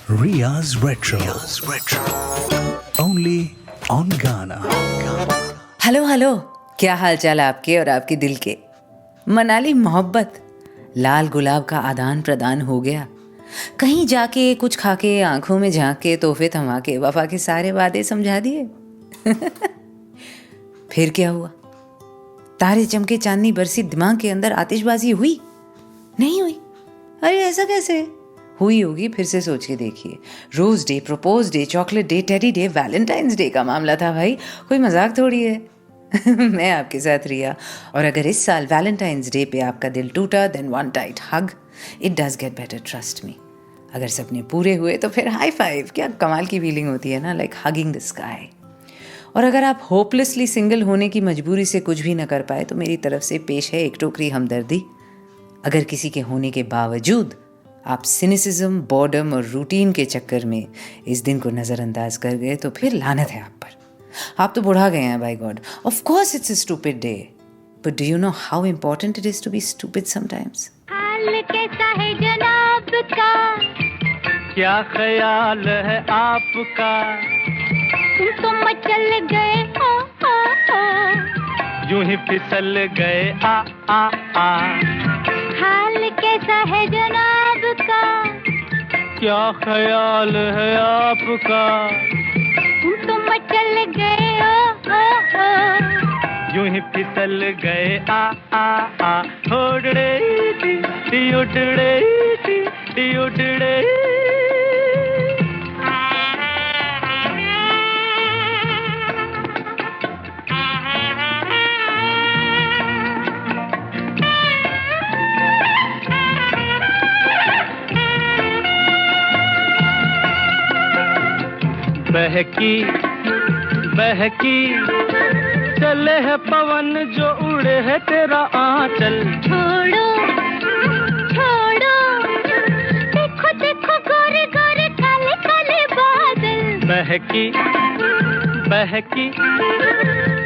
Ria's Retro. Only on Ghana. Hello hello, क्या हाल चाल आपके और आपके दिल के। मनाली मोहब्बत, लाल गुलाब का आदान प्रदान हो गया। कहीं जाके कुछ खाके आंखों में झांक के तोहफे थमा के वफा के सारे वादे समझा दिए। फिर क्या हुआ? तारे चमके, चांदनी बरसी, दिमाग के अंदर आतिशबाजी हुई? नहीं हुई? अरे ऐसा कैसे? हुई होगी, फिर से सोच के देखिए। Rose day, propose day, chocolate day, teddy day, Valentine's day का मामला था भाई, कोई मजाक थोड़ी है। मैं आपके साथ रिया, और अगर इस साल वैलेंटाइंस डे पे आपका दिल टूटा, then one tight hug, it does get better, trust me. अगर सपने पूरे हुए तो फिर हाई फाइव, क्या कमाल की फीलिंग होती है ना, लाइक हगिंग द स्काई। और अगर आप होपलेसली सिंगल होने की मजबूरी से कुछ भी न कर पाए तो मेरी तरफ से पेश है एक टोकरी हमदर्दी। अगर किसी के होने के बावजूद आप सिनिसिज्म, बॉर्डम और रूटीन के चक्कर में इस दिन को नज़रअंदाज कर गए तो फिर लानत है आप पर। आप तो बुढ़ा गए हैं, bye God. Of course it's a stupid day, but do you know how important it is to be stupid sometimes? हाल कैसा है जनाब का, क्या ख्याल है आपका, तुम तो मचल गए यूं ही फिसल गए आ। हाल कैसा है जनाब का, क्या ख्याल है आपका, तुम तो मचल गए यूं ही फिसल गए आ। उड़ड़े टी उड़ड़े टी उड़ड़े। बहकी बहकी चले है पवन जो उड़े है तेरा आंचल। छोड़ो छोड़ो, देखो देखो गोरे गोरे काले काले बादल। बहकी बहकी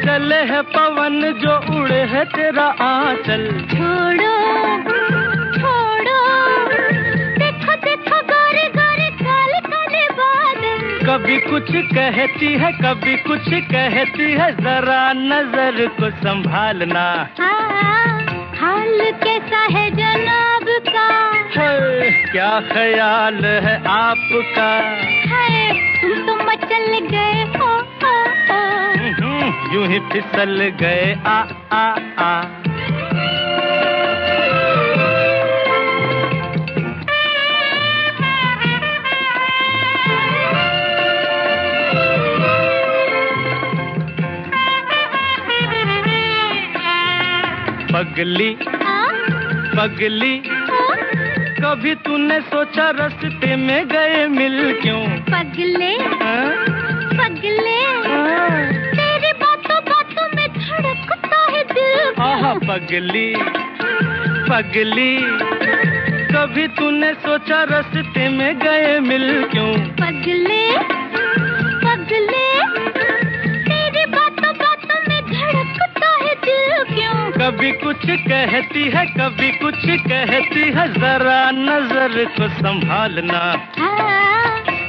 चले है पवन जो उड़े है तेरा आंचल। छोड़ो छोड़ो, देखो देखो गोरे गोरे काले काले बादल। कभी कुछ कहती है, कभी कुछ कहती है, जरा नजर को संभालना। हाल कैसा है जनाब का, है, क्या ख्याल है आपका, है तुम तो मचल गए हो यूं ही फिसल गए आ। पगली पगली, कभी तूने सोचा रास्ते में गए मिल क्यों? पगले पगले, तेरी बातों बातों में धड़कता है दिल। आहा पगली पगली, कभी तूने सोचा रास्ते में गए मिल क्यों? पगले पगले, तेरी बातों बातों में धड़कता है दिल क्यों? कभी कुछ कहती है, कभी कुछ कहती है, जरा नजर को संभालना।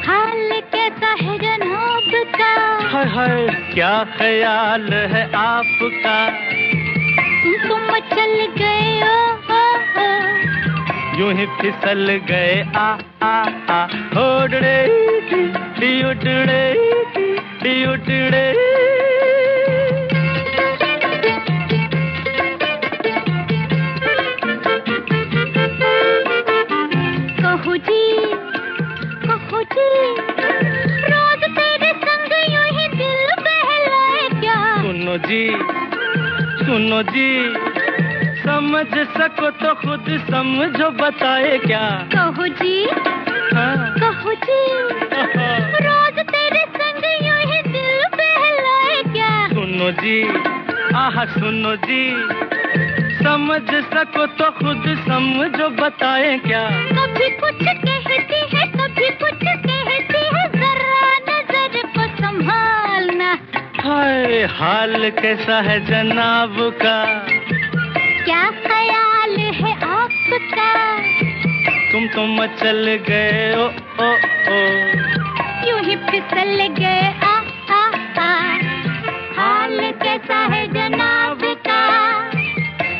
हाल कैसा है जनाब का, हाय हाय क्या ख्याल है आपका, तुम तो मचल गए यूं ही फिसल गए आ। उड़ड़े टी उड़ड़े टी उड़ड़े। कहू जी रोज तेरे संग यूं ही दिल बहलाए क्या? सुनो जी, समझ सको तो खुद समझो, बताए क्या? कहू जी रोज तेरे संग यूं ही दिल बहलाए क्या? सुनो जी, आहा सुनो जी, समझ सको तो खुद समझो, बताए क्या? कभी कुछ कहती है, कभी कुछ कहती है, जरा नजर को संभालना। हाय हाल कैसा है जनाब का, क्या ख्याल है आपका, तुम तो मचल गए ओ ओ ओ, यूं ही फिसल गए आ आ आ, हाल कैसा है जनाब का,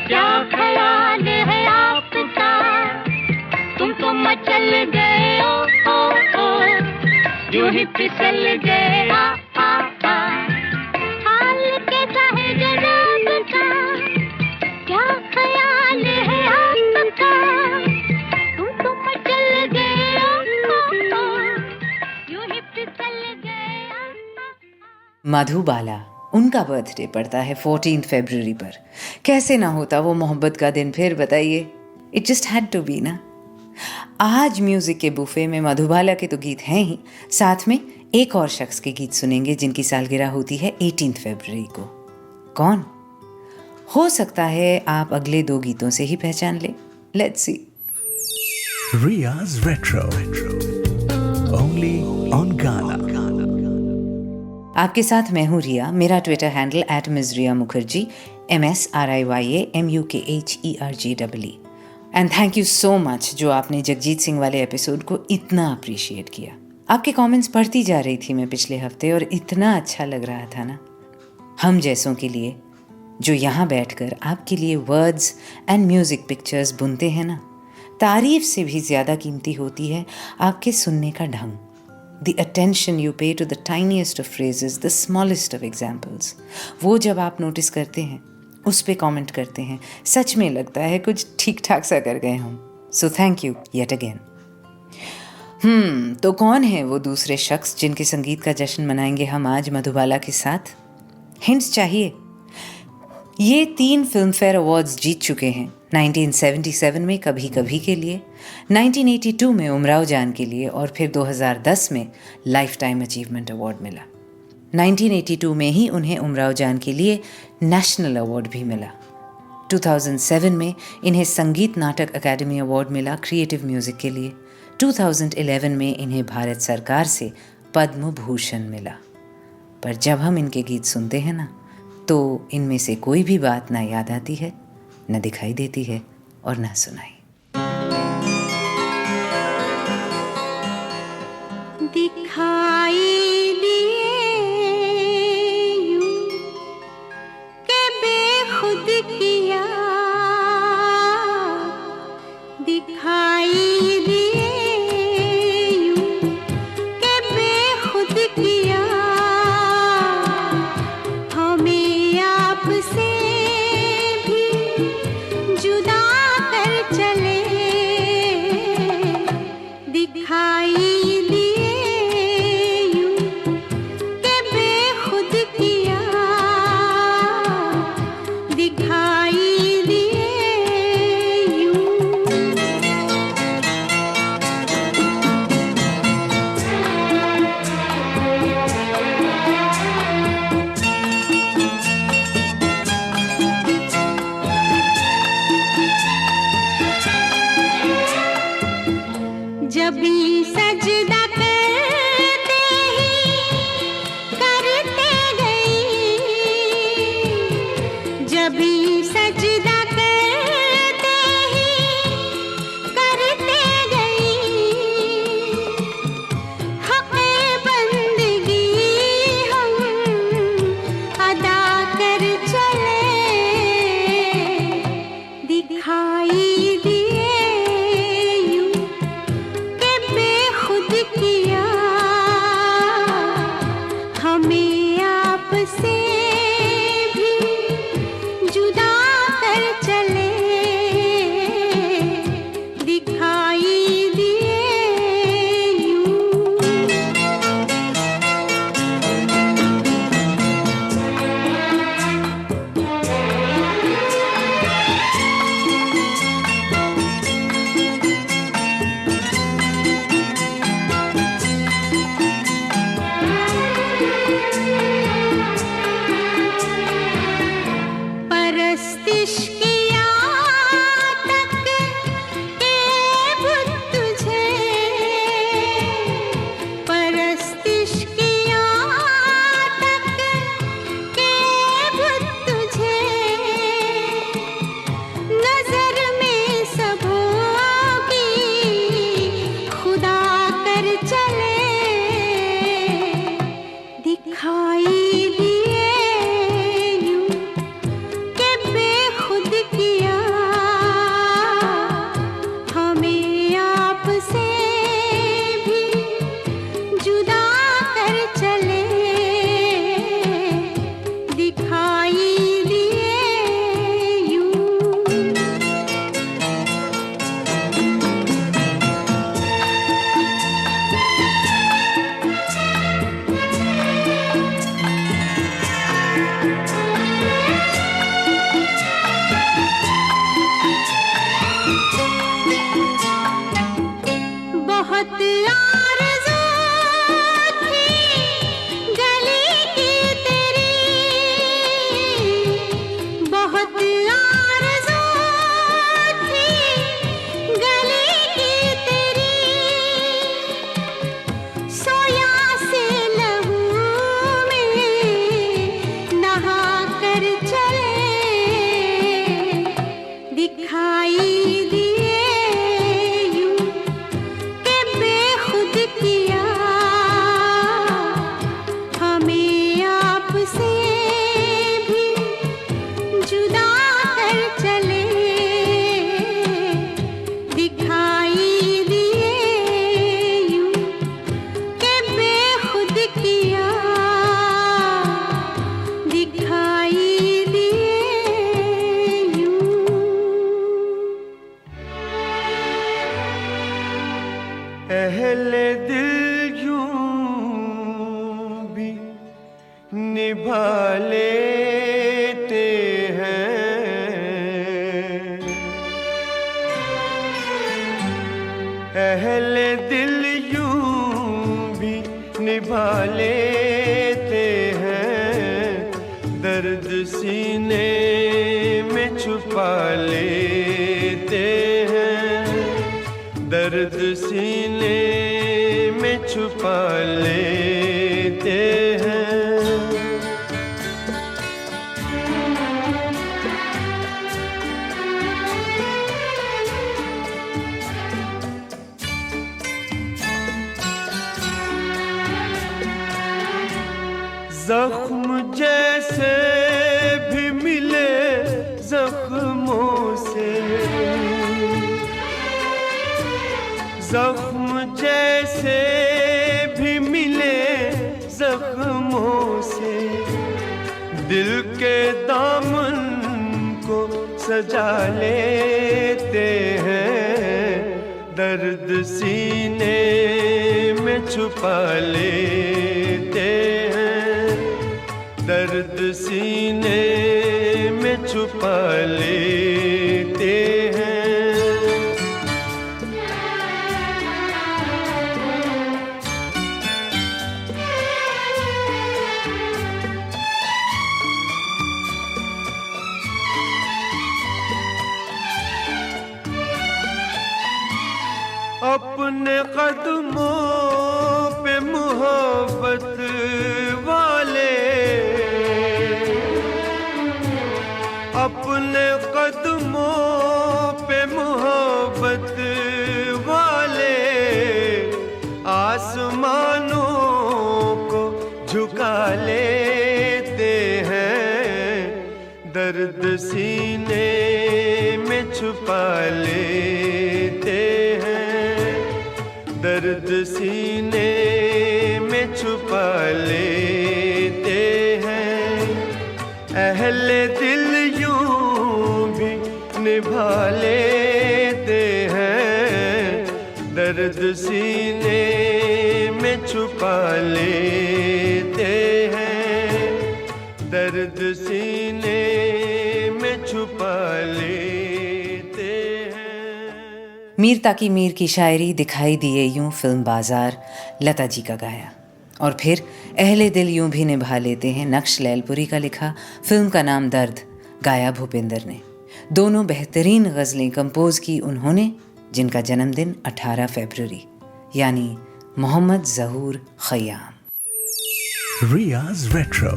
क्या ख्याल है आपका, तुम तो मचल गए ओ ओ ओ, यूं ही फिसल गए आ आ आ, हाल कैसा है जनाब का, क्या ख्याल है आपका, तुम तो मचल गए ओ ओ ओ, यूं ही फिसल गए आ आ आ। मधुबाला, उनका बर्थडे पड़ता है 14 फरवरी पर। कैसे ना होता वो मोहब्बत का दिन फिर, बताइए। It just had to be ना। आज म्यूजिक के बुफे में मधुबाला के तो गीत हैं ही, साथ में एक और शख्स के गीत सुनेंगे जिनकी सालगिरह होती है 18 फरवरी को। कौन हो सकता है आप अगले 2 गीतों से ही पहचान लें। Let's see. Ria's Retro. Only on Ghana. आपके साथ मैं हूँ रिया। मेरा Twitter handle @MsRia Mukherjee, MsRiaMukherjee। And thank you so much जो आपने जगजीत सिंह वाले एपिसोड को इतना अप्रिशिएट किया। आपके कमेंट्स पढ़ती जा रही थी मैं पिछले हफ्ते, और इतना अच्छा लग रहा था ना। हम जैसों के लिए जो यहाँ बैठकर आपके लिए वर्ड्स एंड म्यूजिक पिक्चर्स बुनते हैं ना, तारीफ से भी ज़्यादा कीमती होती है आपके सुनने का ढंग। The attention you pay to the tiniest of phrases, the smallest of examples. वो जब आप नोटिस करते हैं, उस पे कमेंट करते हैं, सच में लगता है कुछ ठीक ठाक सा कर गए हम। So thank you yet again. तो कौन है वो दूसरे शख्स जिनके संगीत का जश्न मनाएंगे हम आज मधुबाला के साथ? हिंट्स चाहिए? ये 3 फिल्म फेयर अवार्ड्स जीत चुके हैं। 1977 में कभी कभी के लिए, 1982 में उमराव जान के लिए, और फिर 2010 में लाइफ टाइम अचीवमेंट अवार्ड मिला। 1982 में ही उन्हें उमराव जान के लिए नेशनल अवार्ड भी मिला। 2007 में इन्हें संगीत नाटक अकादमी अवार्ड मिला क्रिएटिव म्यूजिक के लिए। 2011 में इन्हें भारत सरकार से पद्म भूषण मिला। पर जब हम इनके गीत सुनते हैं ना, तो इनमें से कोई भी बात ना याद आती है, न दिखाई देती है, और न सुनाई। दिखाई दिए यूं के बेखुद किया, दिखाई दिए यूं के बेखुद किया, हमें आपसे भी जुदा कर चले, दिखाई दिखाई दिए यूं के बेखुद किया, चले दिखाई दिए यूं के बेखुद किया हमें आपसे भी जुदा कर चले दिखाई दिए यूं बहुत आरज़ू थी गली की तेरी बहुत आरज़ू थी गली की तेरी सोया से लहू में नहा कर चले दिखाई दिए यूं के बेखुद किया हमें आपसे भी जुदा कर चले दिखाई दिए यूं के बेखुद किया दिखाई दिए यूं अहले दिल यूं भी निभा लेते हैं अहले दिल यूं भी निभा लेते हैं दर्द सीने में छुपा लेते हैं दर्द सीने में छुपा लेते हैं जख्म जैसे भी मिले जख्मों से जख्म जैसे भी मिले जख्मों से दिल के दामन को सजा लेते हैं दर्द सीने में छुपा लेते हैं दर्द सीने में छुपा लेते हैं अपने कदमों पे मोहब्बत वाले अपने कदमों पे मोहब्बत वाले आसमानों को झुका लेते हैं दर्द सीने में छुपा लेते हैं दर्द सीने में छुपा लेते हैं अहले दिल यूं भी निभा लेते हैं दर्द सीने में छुपा लेते हैं दर्द सीने में छुपा लेते हैं। मीर ताकी मीर की शायरी दिखाई दिए यूं फिल्म बाजार लता जी का गाया और फिर अहले दिल यूं भी निभा लेते हैं नक्श लैलपुरी का लिखा फिल्म का नाम दर्द गाया भूपेंद्र ने। दोनों बेहतरीन गज़लें कंपोज की उन्होंने जिनका जन्मदिन 18 फरवरी यानी मोहम्मद ज़हूर Khayyam. Riya's Retro.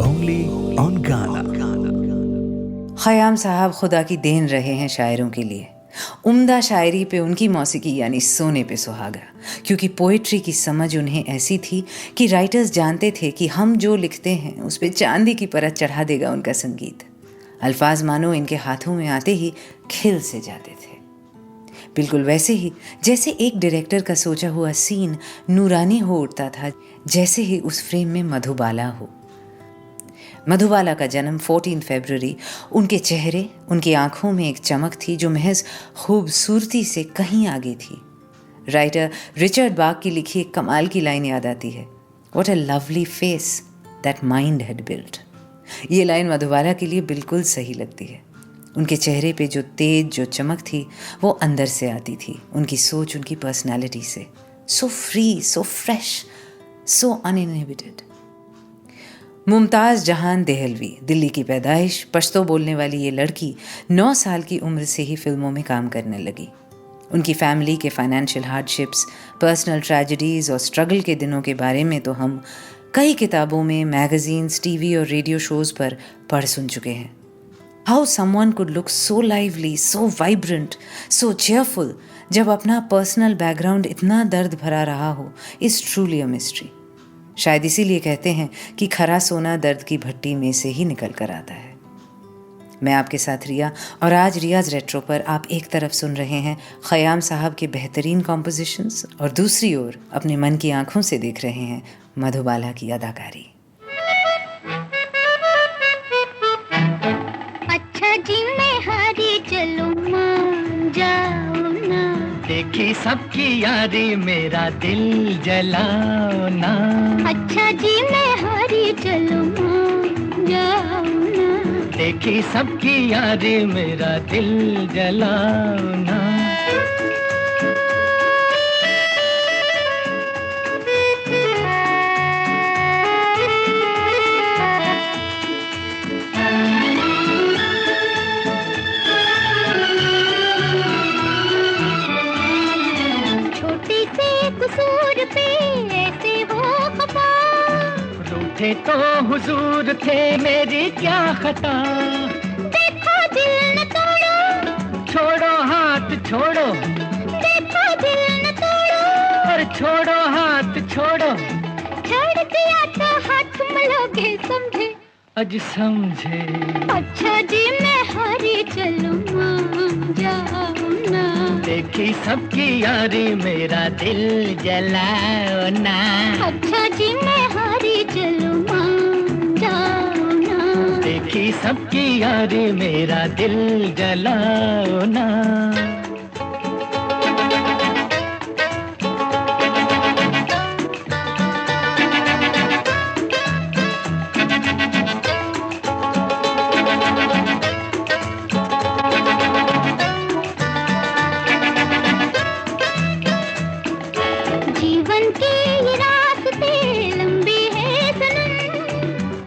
Only on Ghana. Khayyam साहब खुदा की देन रहे हैं शायरों के लिए। उम्दा शायरी पे उनकी मौसीकी यानी सोने पे सुहागा, क्योंकि पोएट्री की समझ उन्हें ऐसी थी कि राइटर्स जानते थे कि हम जो लिखते हैं उस पे चांदी की परत चढ़ा देगा उनका संगीत। अल्फाज मानो इनके हाथों में आते ही खिल से जाते थे, बिल्कुल वैसे ही जैसे एक डायरेक्टर का सोचा हुआ सीन नूरानी हो उठता था, जैसे ही उस फ्रेम में मधुबाला हो। मधुबाला का जन्म 14 फरवरी। उनके चेहरे, उनकी आंखों में एक चमक थी जो महज खूबसूरती से कहीं आगे थी। राइटर रिचर्ड बाक की लिखी एक कमाल की लाइन याद आती है, what a lovely face that mind had built. ये लाइन मधुबाला के लिए बिल्कुल सही लगती है। उनके चेहरे पे जो तेज, जो चमक थी वो अंदर से आती थी, उनकी सोच, उनकी पर्सनालिटी से। सो फ्री, सो फ्रेश, सो अनइनहिबिटेड। मुमताज़ जहान देहलवी, दिल्ली की पैदाइश, पश्तो बोलने वाली ये लड़की 9 साल की उम्र से ही फिल्मों में काम करने लगी। उनकी फैमिली के फाइनेंशियल हार्डशिप्स, पर्सनल ट्रेजेडीज़ और स्ट्रगल के दिनों के बारे में तो हम कई किताबों में, मैगजीन्स, टीवी और रेडियो शोज़ पर पढ़ सुन चुके हैं। How someone could look so lively, so vibrant, so cheerful जब अपना पर्सनल बैकग्राउंड इतना दर्द भरा रहा हो इज़ ट्रूली अ मिस्ट्री। शायद इसीलिए कहते हैं कि खरा सोना दर्द की भट्टी में से ही निकल कर आता है। मैं आपके साथ रिया, और आज रियाज रेट्रो पर आप एक तरफ सुन रहे हैं ख़याम साहब के बेहतरीन कॉम्पोजिशंस और दूसरी ओर अपने मन की आंखों से देख रहे हैं मधुबाला की अदाकारी। अच्छा जी मैं हारी चलो मान जाओ ना, देखी सबकी यारी मेरा दिल जलाओ ना। अच्छा जी मैं हारी चलो मान जाओ ना, देखी सबकी यारी मेरा दिल जलाओ ना। कसूर पे ऐसे हो खफा, रूठे तो हुजूर थे मेरी क्या खता। देखो दिल न तोड़ो, छोड़ो हाथ छोड़ो, देखो दिल न तोड़ो, और छोड़ो हाथ छोड़ो। छोड़ दिया तो हाथ मलोगे समझे, आज समझे। अच्छा जी मैं हारी चलूं मान जाओ ना, देखी सबकी यारी मेरा दिल जलाओ ना। अच्छा जी मैं हारी चलूं मान जाओ ना, देखी सबकी यारी मेरा दिल जलाओ ना।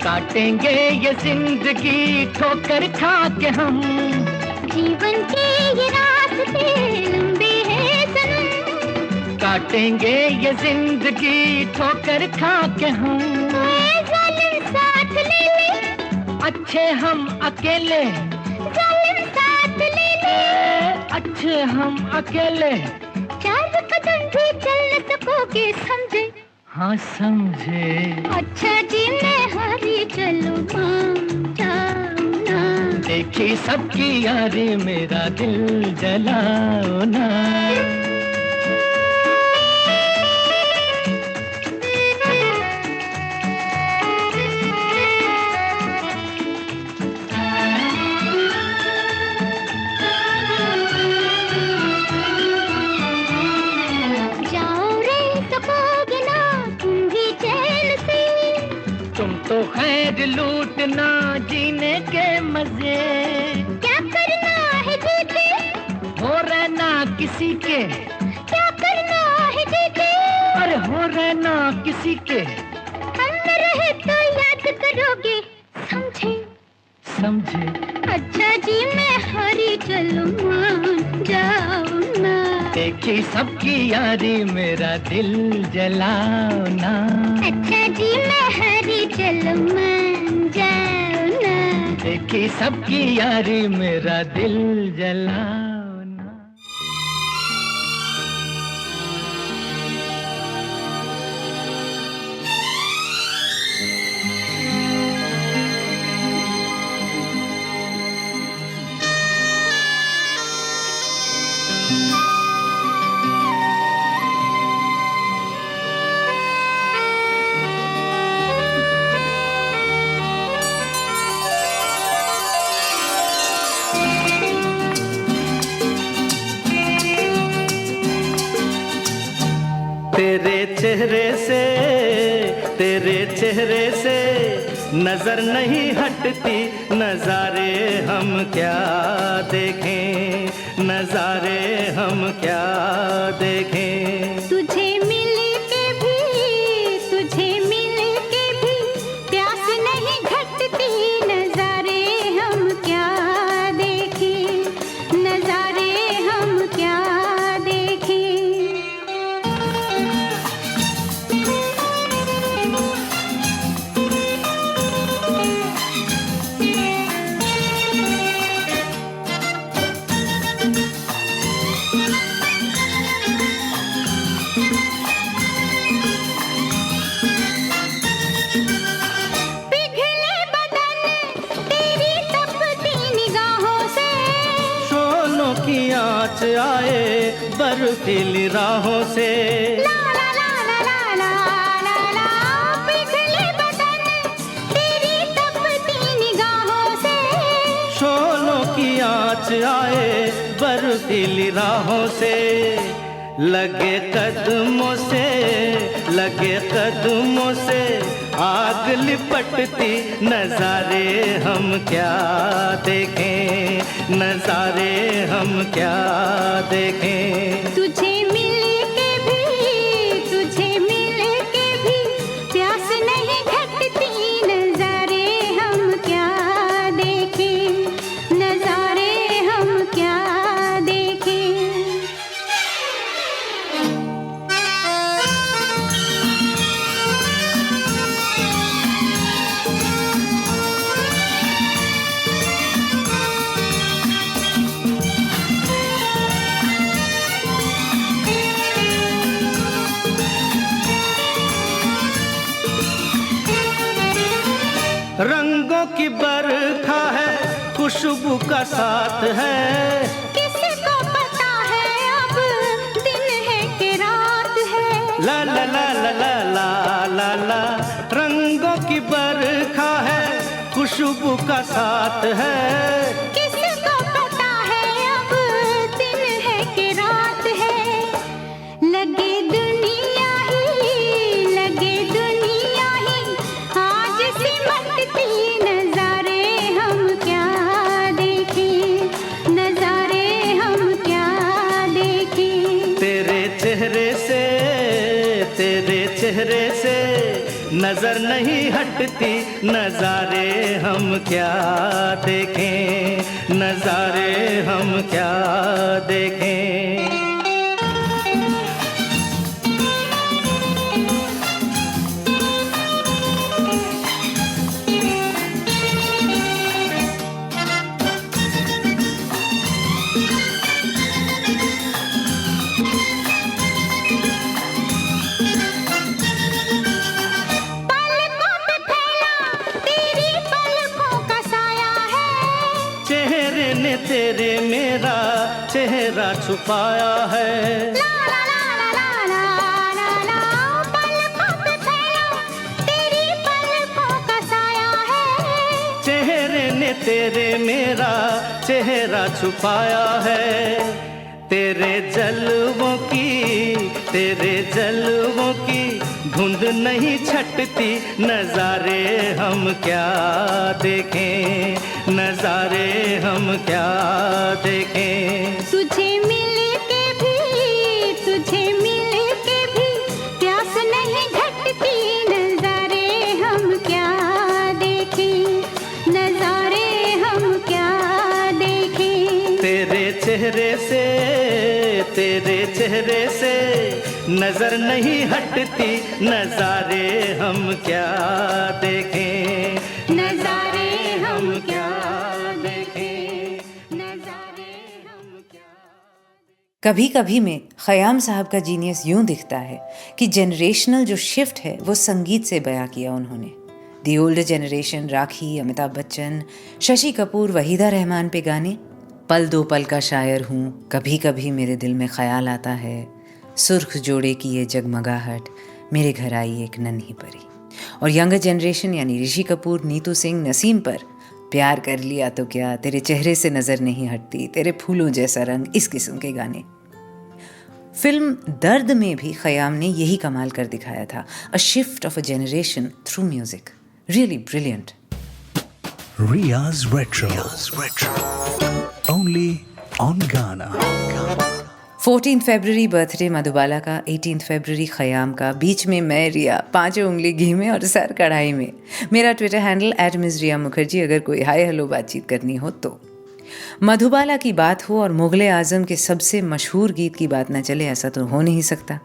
काटेंगे ये जिंदगी ठोकर खा के हम, जीवन के ये रास्ते लंबे हैं सनम, काटेंगे ये जिंदगी ठोकर खा के हम। जालिम साथ ले ले, अच्छे हम अकेले, जालिम साथ ले ले, अच्छे हम अकेले। 4 कदम भी चल न सकोगे समझे, हाँ समझे। अच्छा जी मैं हारी चलूं मान जाओ ना, देखी सबकी यारी मेरा दिल जलाओ ना। तो खैर लूटना जीने के मजे, क्या करना है जीते, हो रहना किसी के, क्या करना है जीते, अरे हो रहना किसी के। हम न रहे तो याद करोगे समझे, समझे। अच्छा जी मैं हारी चलूं मान जाओ ना, देखी सबकी यारी मेरा दिल जलाओ ना। अच्छा जी मैं हारी चलूं मान जाओ ना, देखी सबकी यारी मेरा दिल जलाओ ना। तेरे चेहरे से नजर नहीं हटती, नजारे हम क्या देखें, नजारे हम क्या देखें। तुझे मिल के भी प्यास नहीं घटती, नजारे हम क्या देखें, नजारे हम क्या देखें। पिघले बदन तेरी तपती निगाहों से, शोलों की आँच आए बर्फीली राहों से। ला ला ला ला ला ला ला ला। पिघले बदन तेरी तपती निगाहों से, शोलों की आँच आए बर्फीली राहों से। लगे कदमों से आग लिपटती, नजारे हम क्या देखें, नजारे हम क्या देखें। तुझे मिल के भी प्यास नहीं घटती, नजारे हम क्या देखें, नजारे हम क्या देखें। रंगों की बरखा है, खुशबू का साथ है, किसको पता है अब दिन है कि रात है। ला ला ला ला ला ला ला ला। रंगों की बरखा है, खुशबू का साथ है, किसको पता है अब दिन है कि रात है। लगे दुनिया ही आज सिमटती, नजारे हम क्या देखें, नजारे हम क्या देखें। तेरे चेहरे से नजर नहीं हटती, नजारे हम क्या देखें, नजारे हम क्या देखें। पलकों पे फैला तेरी पलकों का साया है, चेहरे ने तेरे मेरा चेहरा छुपाया है। ला ला ला ला ला ला ला। पलकों पे फैला तेरी पलकों का साया है, चेहरे ने तेरे मेरा चेहरा छुपाया है। तेरे जलवों की धुंध नहीं छटती, नजारे हम क्या देखें, नजारे हम क्या देखें। तुझे मिल के भी प्यास नहीं घटती, नजारे हम क्या देखें, नजारे हम क्या देखें। तेरे चेहरे से नजर नहीं हटती, नजारे हम क्या देखें, नजारे हम क्या देखें, नजारे हम क्या। कभी कभी में खयाम साहब का जीनियस यूं दिखता है कि जनरेशनल जो शिफ्ट है वो संगीत से बयां किया उन्होंने। दी ओल्डर जनरेशन राखी, अमिताभ बच्चन, शशि कपूर, वहीदा रहमान पे गाने, पल दो पल का शायर हूँ, कभी कभी मेरे दिल में ख्याल आता है, सुर्ख जोड़े की ये जगमगाहट, मेरे घर आई एक नन्ही परी। और यंगर जनरेशन यानी ऋषि कपूर, नीतू सिंह, नसीम पर प्यार कर लिया तो क्या, तेरे चेहरे से नज़र नहीं हटती, तेरे फूलों जैसा रंग, इस किस्म के गाने। फिल्म दर्द में भी खयाम ने यही कमाल कर दिखाया था, अ shift of a generation through music, really brilliant. Ria's Retro. Only on Ghana. 14 February birthday Madhubala का, 18 फरवरी खयाम का, बीच में मैं रिया, 5 उंगली घी में और सर कढ़ाई में। मेरा ट्विटर हैंडल @Ms.Riya Mukherjee, अगर कोई हाय हेलो बातचीत करनी हो तो। मधुबाला की बात हो और मुगले आजम के सबसे मशहूर गीत की बात न चले, ऐसा तो हो नहीं सकता।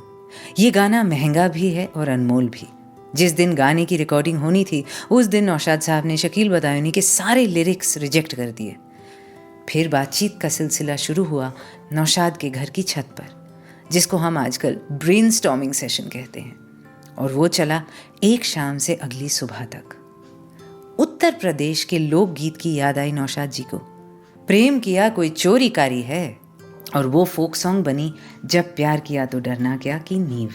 ये गाना महंगा भी है और अनमोल भी। जिस दिन गाने की रिकॉर्डिंग होनी थी उस दिन नौशाद साहब ने शकील बदायूनी के सारे लिरिक्स रिजेक्ट कर दिए। फिर बातचीत का सिलसिला शुरू हुआ नौशाद के घर की छत पर, जिसको हम आजकल ब्रेनस्टॉर्मिंग सेशन कहते हैं, और वो चला एक शाम से अगली सुबह तक। उत्तर प्रदेश के लोकगीत की याद आई नौशाद जी को। प्रेम किया कोई चोरी कारी है, और वो फोक सॉन्ग बनी जब प्यार किया तो डरना क्या की नींव।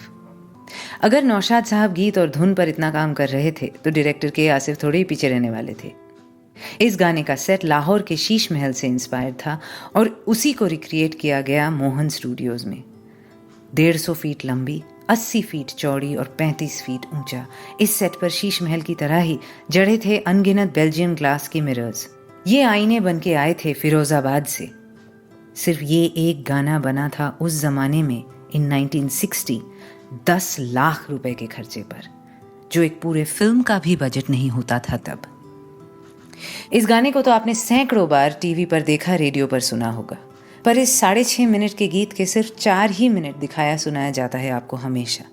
अगर नौशाद साहब गीत और धुन पर इतना काम कर रहे थे तो डायरेक्टर के आसिफ थोड़े ही पीछे रहने वाले थे। इस गाने का सेट लाहौर के शीश महल से इंस्पायर था और उसी को रिक्रिएट किया गया मोहन स्टूडियोज में। 150 फीट लंबी, 80 फीट चौड़ी और 35 फीट ऊंचा इस सेट पर शीश महल की तरह ही जड़े थे अनगिनत बेल्जियन ग्लास के मिरर्स। ये आईने बन के आए थे फिरोजाबाद से। सिर्फ ये एक गाना बना था उस जमाने में, इन 1960, 10 लाख रुपए के खर्चे पर, जो एक पूरे फिल्म का भी बजट नहीं होता था तब। इस गाने को तो आपने सैकड़ों बार टीवी पर देखा, रेडियो पर सुना होगा, पर इस 6.5 मिनट के गीत के सिर्फ 4 ही मिनट दिखाया सुनाया जाता है आपको हमेशा,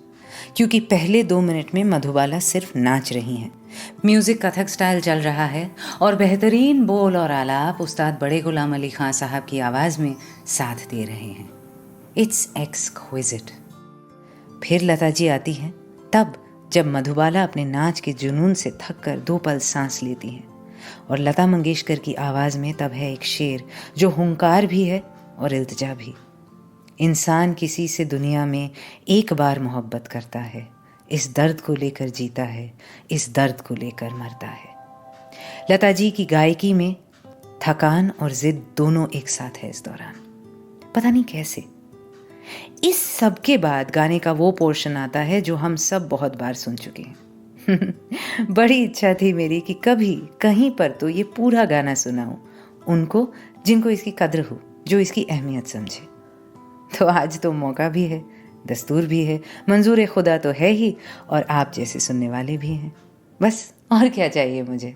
क्योंकि पहले 2 मिनट में मधुबाला सिर्फ नाच रही हैं। म्यूजिक कथक स्टाइल चल रहा है और बेहतरीन बोल और आलाप उस्ताद बड़े गुलाम अली खां साहब की आवाज़ में साथ दे रहे हैं। It's exquisite. फिर लता जी आती हैं, तब जब मधुबाला अपने नाच के जुनून से थक कर 2 पल सांस लेती हैं, और लता मंगेशकर की आवाज़ में तब है एक शेर जो हुंकार भी है और इल्तिजा भी। इंसान किसी से दुनिया में एक बार मोहब्बत करता है, इस दर्द को लेकर जीता है, इस दर्द को लेकर मरता है। लता जी की गायकी में थकान और जिद दोनों एक साथ है इस दौरान, पता नहीं कैसे। इस सब के बाद गाने का वो पोर्शन आता है जो हम सब बहुत बार सुन चुके हैं। बड़ी इच्छा थी मेरी कि कभी कहीं पर तो ये पूरा गाना सुनाऊं उनको जिनको इसकी कद्र हो, जो इसकी अहमियत समझे। तो आज तो मौका भी है, दस्तूर भी है, मंजूर खुदा तो है ही, और आप जैसे सुनने वाले भी हैं। बस और क्या चाहिए मुझे।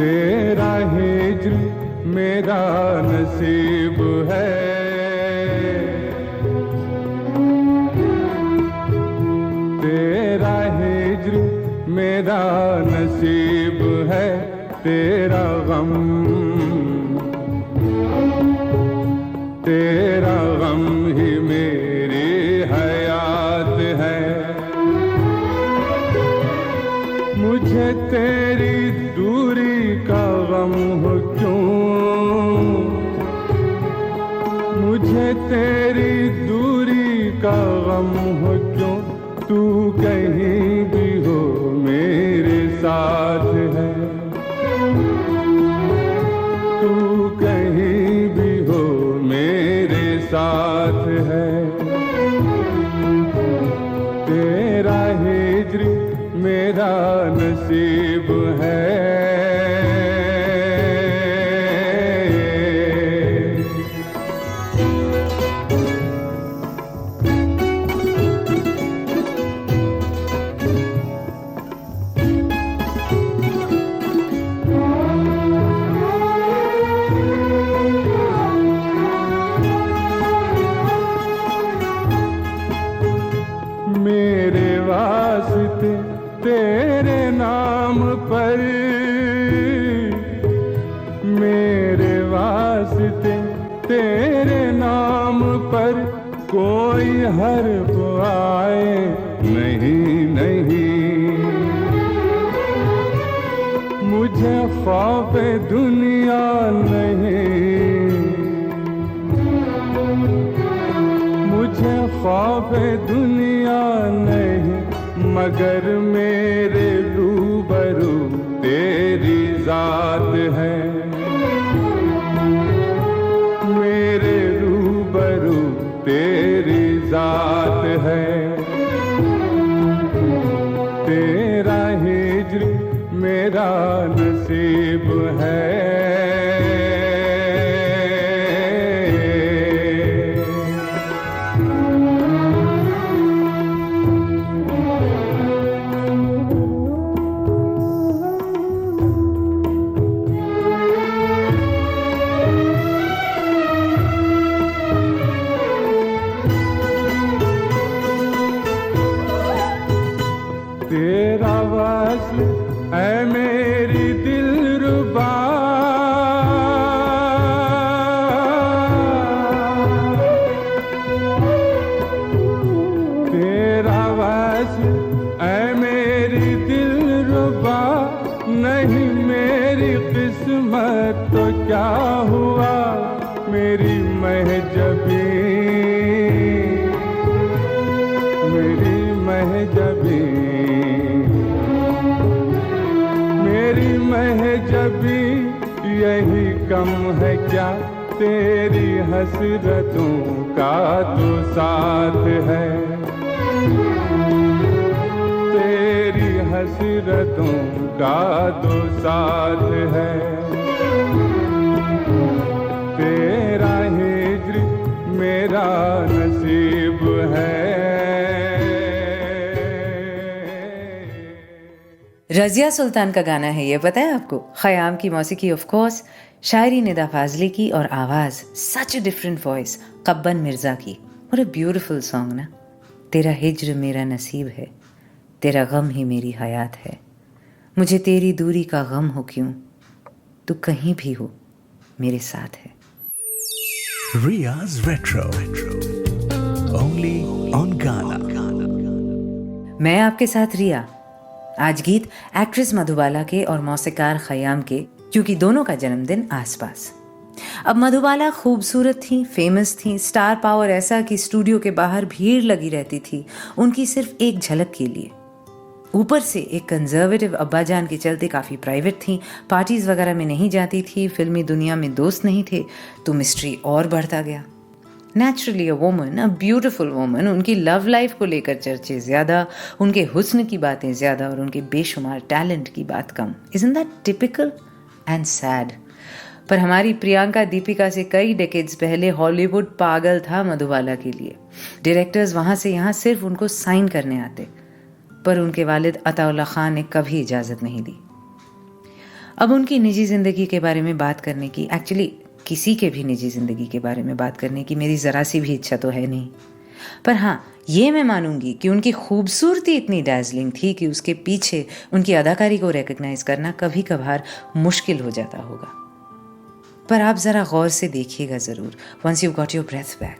तेरा हिज्र मेरा नसीब है, तेरा हिज्र मेरा नसीब है, तेरा गम ही मेरी हयात है। मुझे तेरी दूरी का गम हो क्यों, मुझे तेरी दूरी का गम हो क्यों, तू कहीं भी हो मेरे साथ है, तू कहीं भी हो मेरे साथ है। तेरा हिज्र मेरा नसीब है। मेरे वास्ते तेरे नाम पर, मेरे वास्ते तेरे नाम पर कोई हर्फ आए नहीं नहीं, मुझे खौफ दुनिया नहीं, मुझे खौफ दुनिया नहीं, मगर मेरे रूबरू तेरी जात है, मेरे रूबरू तेरी जात है। तेरा हिज्र मेरा नसीब है। तेरा वस्ल है मेरी दिलरुबा, तेरा वस्ल है मेरी दिलरुबा, नहीं मेरी किस्मत तो क्या हुआ, मेरी महजबी, मेरी महजबी, मेरी महजबी यही कम है क्या, तेरी हसरतों का तो साथ है, तेरी हसरतों का तो साथ है। तेरा हिज्र मेरा नसीब है। रज़िया सुल्तान का गाना है ये, पता है आपको? ख़याम की मौसीकी ऑफ कोर्स, शायरी निदा फाजली की और आवाज़ सच a different voice Cubbon Mirza की। और अ ब्यूटिफुल सॉन्ग ना। तेरा हिज्र मेरा नसीब है, तेरा गम ही मेरी हयात है, मुझे तेरी दूरी का गम हो क्यों, तू कहीं भी हो मेरे साथ है। Ria's Retro. Only on Ghana. मैं आपके साथ रिया। आज गीत एक्ट्रेस मधुबाला के और मौसीकार ख़याम के, क्योंकि दोनों का जन्मदिन आसपास। अब मधुबाला खूबसूरत थी, फेमस थी, स्टार पावर ऐसा कि स्टूडियो के बाहर भीड़ लगी रहती थी उनकी सिर्फ एक झलक के लिए। ऊपर से एक कंजर्वेटिव अब्बाजान के चलते काफ़ी प्राइवेट थी, पार्टीज वगैरह में नहीं जाती थी, फिल्मी दुनिया में दोस्त नहीं थे, तो मिस्ट्री और बढ़ता गया। Naturally a woman, a beautiful woman, उनकी लव लाइफ को लेकर चर्चे ज़्यादा, उनके हुस्न की बातें ज़्यादा और उनके बेशुमार टैलेंट की बात कम। Isn't that typical and sad? पर हमारी प्रियंका दीपिका से कई डेकेड्स पहले हॉलीवुड पागल था मधुबाला के लिए। डायरेक्टर्स वहाँ से यहाँ सिर्फ उनको साइन करने आते, पर उनके वालिद अताउल्ला खान ने कभी इजाज़त नहीं दी। अब उनकी निजी ज़िंदगी के बारे में बात करने की, एक्चुअली किसी के भी निजी ज़िंदगी के बारे में बात करने की मेरी ज़रा सी भी इच्छा तो है नहीं। पर हाँ, ये मैं मानूंगी कि उनकी खूबसूरती इतनी डैज़लिंग थी कि उसके पीछे उनकी अदाकारी को रिकग्नाइज़ करना कभी कभार मुश्किल हो जाता होगा। पर आप ज़रा गौर से देखिएगा ज़रूर, once you got your breath back,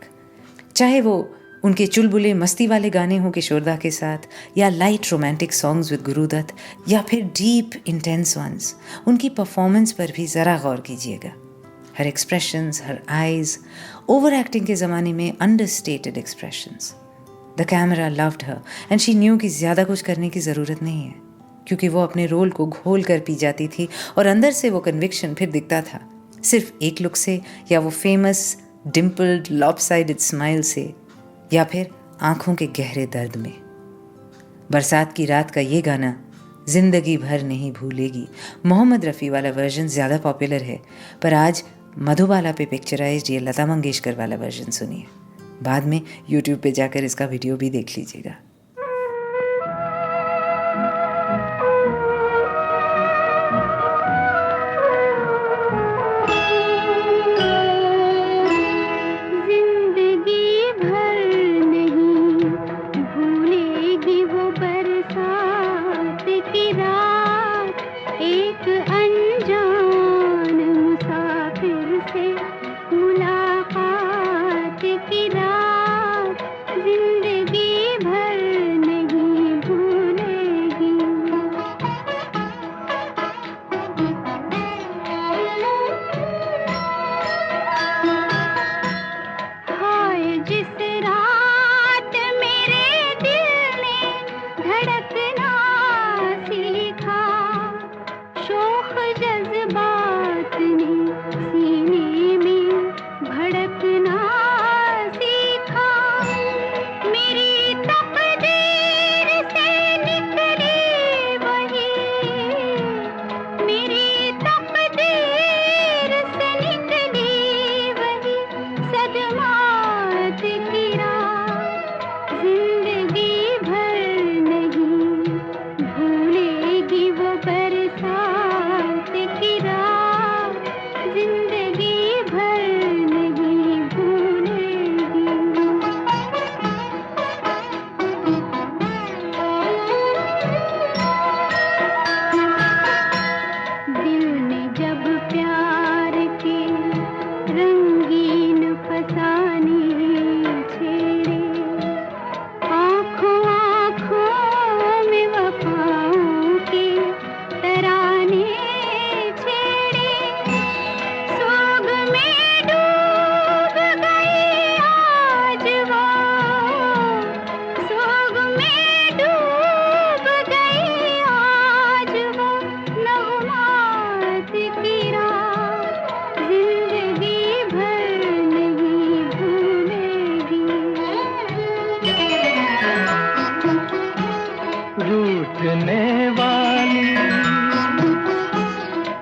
चाहे वो उनके चुलबुले मस्ती वाले गाने हों किशोरदा के साथ, या light romantic songs with Gurudatt, या फिर डीप इंटेंस वंस, उनकी परफॉर्मेंस पर भी ज़रा गौर कीजिएगा। हर एक्सप्रेशंस, हर आइज़, ओवर एक्टिंग के ज़माने में understated expressions. The camera loved her and she knew कि ज़्यादा कुछ करने की ज़रूरत नहीं है, क्योंकि वो अपने रोल को घोल कर पी जाती थी और अंदर से वो कन्विक्शन फिर दिखता था, सिर्फ एक लुक से, या वो फेमस डिम्पल्ड लॉपसाइडेड स्माइल से, या फिर आंखों के गहरे दर्द में। बरसात की रात का ये गाना जिंदगी भर नहीं भूलेगी, मोहम्मद रफ़ी वाला वर्जन ज़्यादा पॉपुलर है, पर आज मधुबाला पे पिक्चराइज्ड ये लता मंगेशकर वाला वर्जन सुनिए। बाद में यूट्यूब पे जाकर इसका वीडियो भी देख लीजिएगा।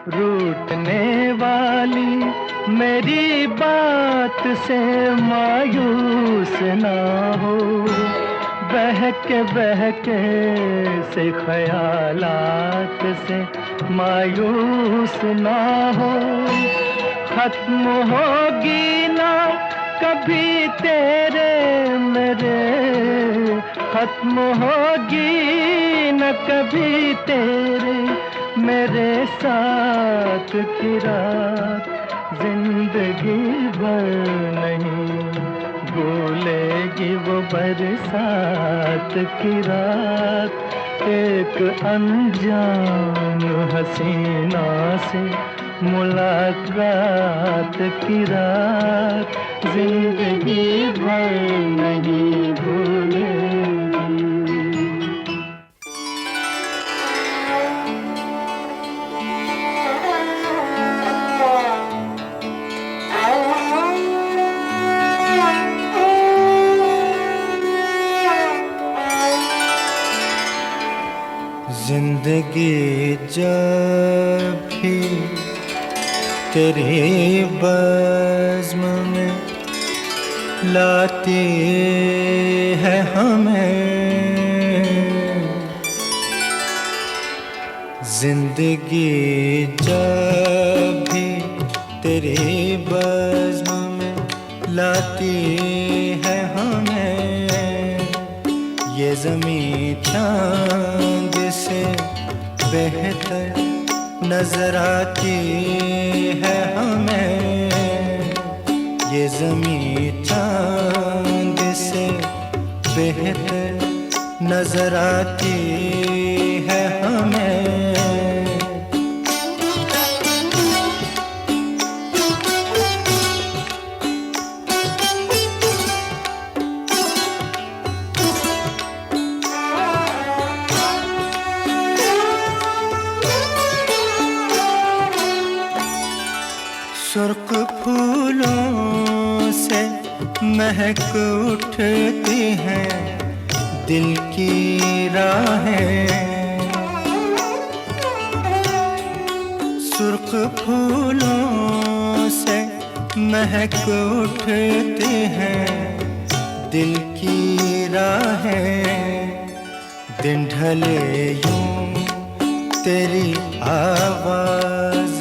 रूठने वाली मेरी बात से मायूस ना हो, बहके से ख्यालात से मायूस ना हो। खत्म होगी ना कभी तेरे मेरे, खत्म होगी न कभी तेरे मेरे साथ की रात, जिंदगी भर नहीं भूलेगी वो बरसात की रात। एक अनजान हसीना से मुलाकात की रात, जिंदगी भर नहीं भूलेगी। जिंदगी जब भी तेरी बज़्म में लाती है हमें, जिंदगी जब भी तेरी बज़्म में लाती है हमें, ये ज़मीं चांद से बेहतर नजर आती है हमें, ये ज़मीं चांद से बेहतर नजर आती है हमें। सुर्ख फूलों से महक उठती हैं दिल की राहें, सुर्ख फूलों से महक उठती हैं दिल की राहें। दिन ढले यूं तेरी आवाज़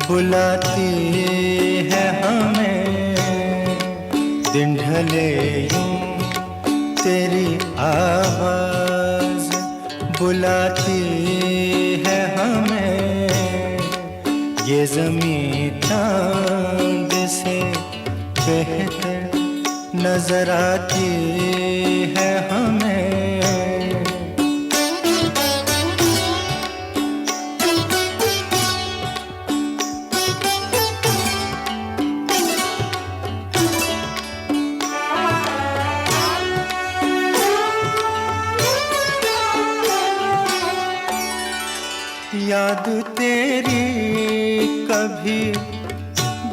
बुलाती है हमें, दिन ढले यूं तेरी आवाज़ बुलाती है हमें, ये ज़मीं चांद से बेहतर नजर आती है हमें। याद तेरी कभी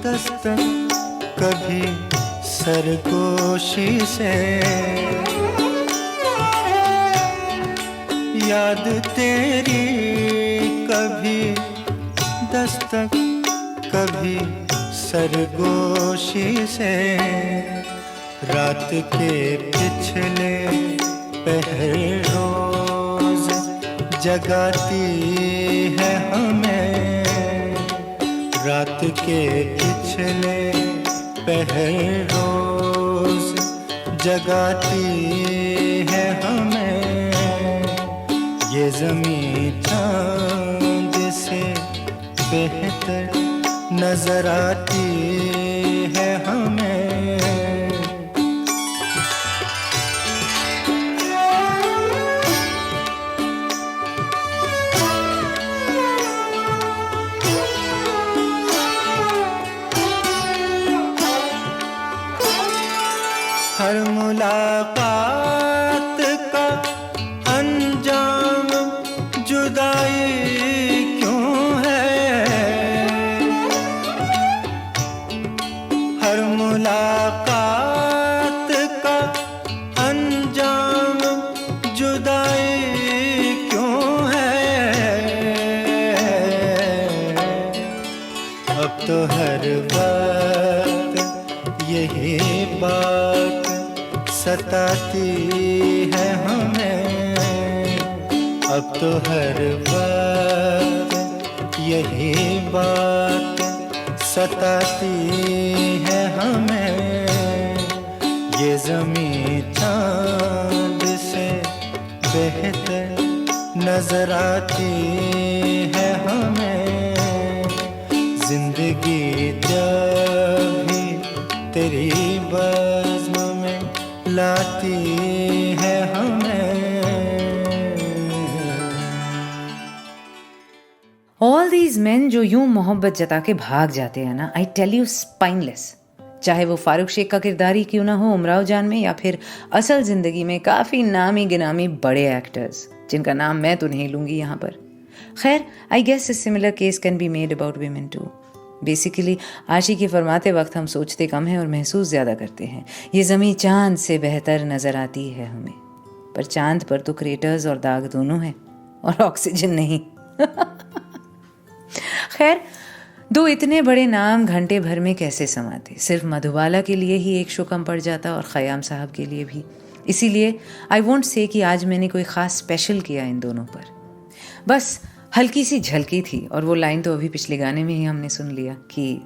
दस्तक कभी सरगोशी से, याद तेरी कभी दस्तक कभी सरगोशी से, रात के पिछले पहर रोज जगाती है हमें, रात के पिछले पहर रोज जगाती है हमें, ये ज़मीं चांद से बेहतर नजर आती है हमें। हर मुलाकात का अंजाम जुदाई क्यों है, हर मुलाकात का अंजाम जुदाई क्यों है, अब तो हर वक्त यही बात सताती है हमें, अब तो हर वक्त यही बात सताती है हमें, ये ज़मीं चांद से बेहतर नजर आती है हमें, जिंदगी जब भी तेरी बज़्म में लाती है हमें। ऑल दीज मेन जो यूं मोहब्बत जता के भाग जाते हैं ना, आई टेल यू स्पाइनलेस, चाहे वो फारूक शेख का किरदार ही क्यों ना हो उमराव जान में, या फिर असल जिंदगी में काफ़ी नामी गिनामी बड़े एक्टर्स जिनका नाम मैं तो नहीं लूँगी यहाँ पर। खैर, I guess a similar case can be made about women to. Basically आशिकी फरमाते वक्त हम सोचते कम हैं और महसूस ज़्यादा करते हैं। ये ज़मीं चांद से बेहतर नज़र आती है हमें, पर चांद पर तो क्रेटर्स और दाग दोनों हैं और ऑक्सीजन नहीं। खैर, दो इतने बड़े नाम घंटे भर में कैसे समाते। सिर्फ मधुबाला के लिए ही एक शो कम पड़ जाता और ख़याम साहब के लिए भी। इसीलिए आई वोंट से कि आज मैंने कोई ख़ास स्पेशल किया इन दोनों पर। बस हल्की सी झलकी थी, और वो लाइन तो अभी पिछले गाने में ही हमने सुन लिया कि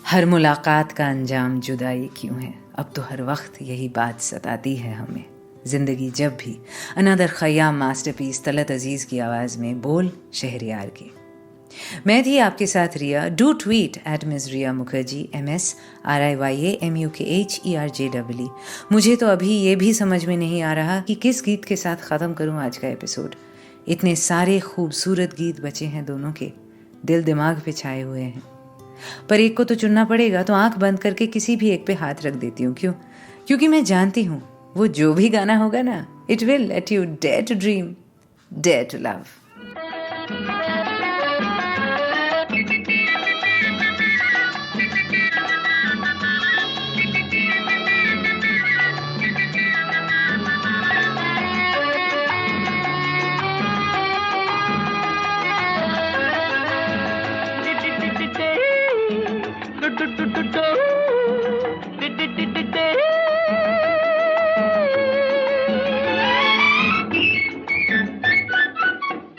हर मुलाकात का अंजाम जुदाई क्यों है, अब तो हर वक्त यही बात सताती है हमें, जिंदगी जब भी। अनदर खयाम मास्टरपीस तलत अजीज़ की आवाज़ में बोल शहरयार के। मैं थी आपके साथ रिया। Do tweet @Ms Riya Mukherjee MSRIYAMUKHERJEE। मुझे तो अभी ये भी समझ में नहीं आ रहा कि किस गीत के साथ ख़त्म करूं आज का एपिसोड। इतने सारे खूबसूरत गीत बचे हैं दोनों के, दिल दिमाग पे छाए हुए हैं, पर एक को तो चुनना पड़ेगा, तो आंख बंद करके किसी भी एक पे हाथ रख देती हूँ। क्यों? क्योंकि मैं जानती हूँ वो जो भी गाना होगा ना, it will let you dare to dream, dare to love.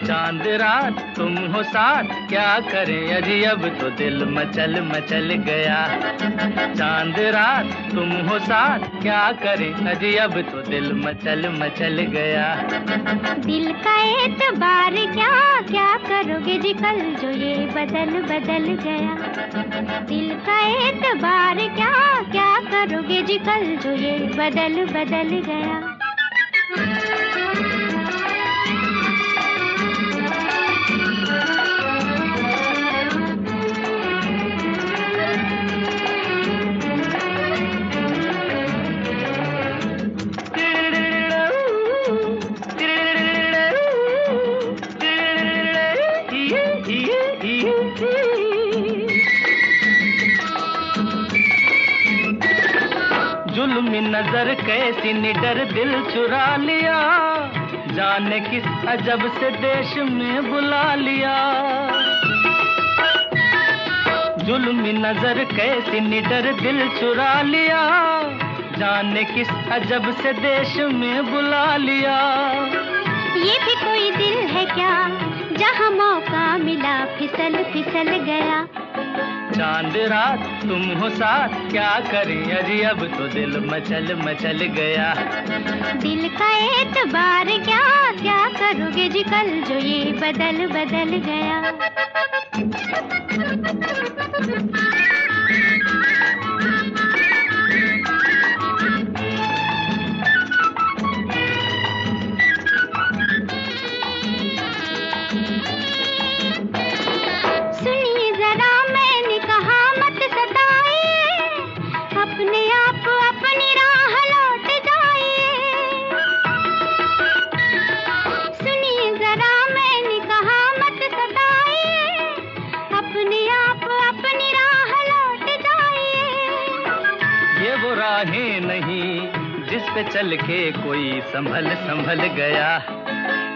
चांद रात तुम हो साथ, क्या करें अजी अब तो दिल मचल मचल गया। चांद रात तुम हो साथ, क्या करें अजी अब तो दिल मचल मचल गया। दिल का एतबार क्या क्या करोगे जी कल जो ये बदल बदल गया। दिल का एतबार क्या क्या करोगे जी कल जो ये बदल बदल गया। जुल्मी नजर कैसी निडर दिल चुरा लिया, जाने किस अजब से देश में बुला लिया। जुल्मी नजर कैसी निडर दिल चुरा लिया, जाने किस अजब से देश में बुला लिया। ये भी कोई दिल है क्या जहाँ मौका मिला फिसल फिसल गया। चांद रात तुम हो साथ, क्या करें अजी अब तो दिल मचल मचल गया। दिल का एतबार क्या क्या करोगे जी कल जो ये बदल बदल गया। सुनिए जरा मैंने कहा मत सताइए, अपने आप अपनी राह लौट जाइए। सुनिए जरा मैंने कहा मत सताइए, अपने आप अपनी राह लौट जाइए। ये वो राहें नहीं जिस पे चल के कोई संभल संभल गया।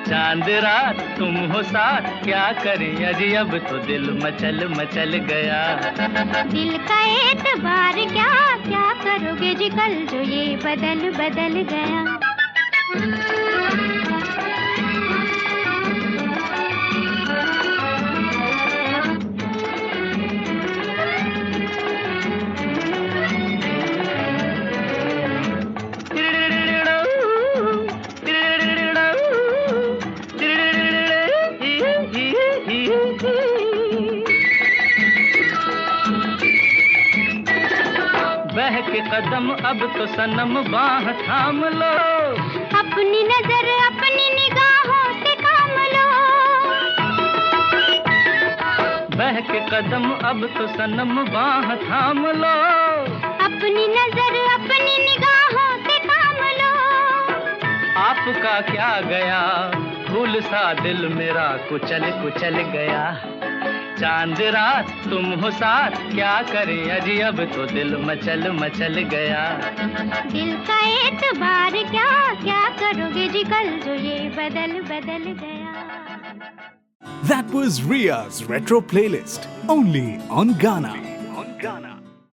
चांद रात तुम हो साथ, क्या करें अजी अब तो दिल मचल मचल गया। दिल का एतबार क्या क्या करोगे जी कल जो ये बदल बदल गया। के कदम अब तो सनम बाह थाम लो, अपनी नजर अपनी निगाहों से काम लो। बहके कदम अब तो सनम बाह थाम लो, अपनी नजर अपनी निगाहों से काम लो। आपका क्या गया फूल सा दिल मेरा कुचल कुचल गया। चांद रात तुम हो साथ, क्या करें अजी अब तो दिल मचल मचल गया। दिल का एतबार क्या क्या करोगे जी कल जो ये बदल बदल गया। That was Ria's Retro Playlist, only on Ghana.